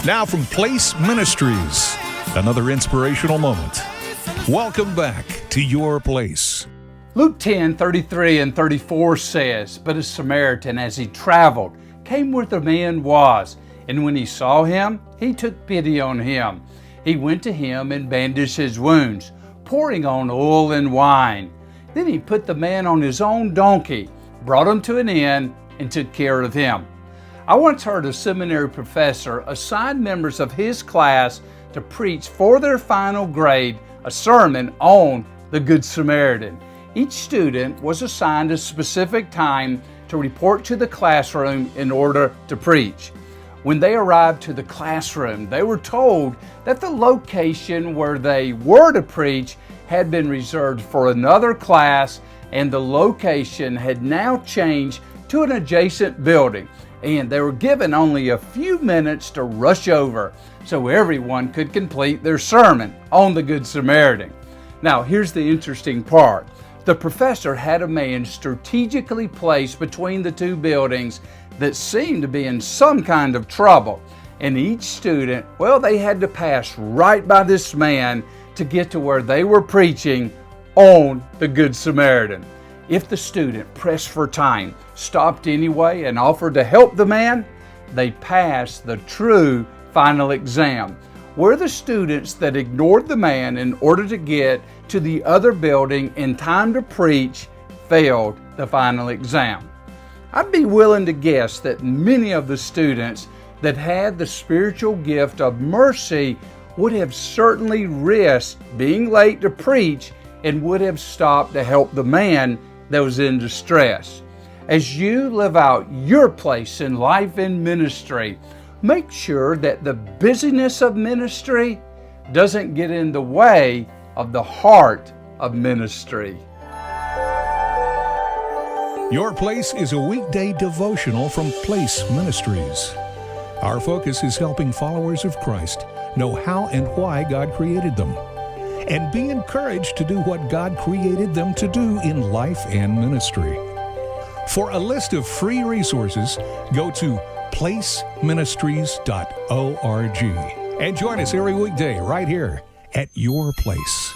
Now from Place Ministries, another inspirational moment. Welcome back to Your Place. Luke 10:33 and 34 says, "But a Samaritan, as he traveled, came where the man was, and when he saw him, he took pity on him. He went to him and bandaged his wounds, pouring on oil and wine. Then he put the man on his own donkey, brought him to an inn, and took care of him." I once heard a seminary professor assign members of his class to preach for their final grade a sermon on the Good Samaritan. Each student was assigned a specific time to report to the classroom in order to preach. When they arrived to the classroom, they were told that the location where they were to preach had been reserved for another class, and the location had now changed to an adjacent building, and they were given only a few minutes to rush over so everyone could complete their sermon on the Good Samaritan. Now, here's the interesting part. The professor had a man strategically placed between the two buildings that seemed to be in some kind of trouble. And each student, they had to pass right by this man to get to where they were preaching on the Good Samaritan. If the student pressed for time, stopped anyway, and offered to help the man, they passed the true final exam. Where the students that ignored the man in order to get to the other building in time to preach failed the final exam. I'd be willing to guess that many of the students that had the spiritual gift of mercy would have certainly risked being late to preach and would have stopped to help the man that was in distress. As you live out your place in life and ministry, make sure that the busyness of ministry doesn't get in the way of the heart of ministry. Your Place is a weekday devotional from Place Ministries. Our focus is helping followers of Christ know how and why God created them, and be encouraged to do what God created them to do in life and ministry. For a list of free resources, go to placeministries.org and join us every weekday right here at Your Place.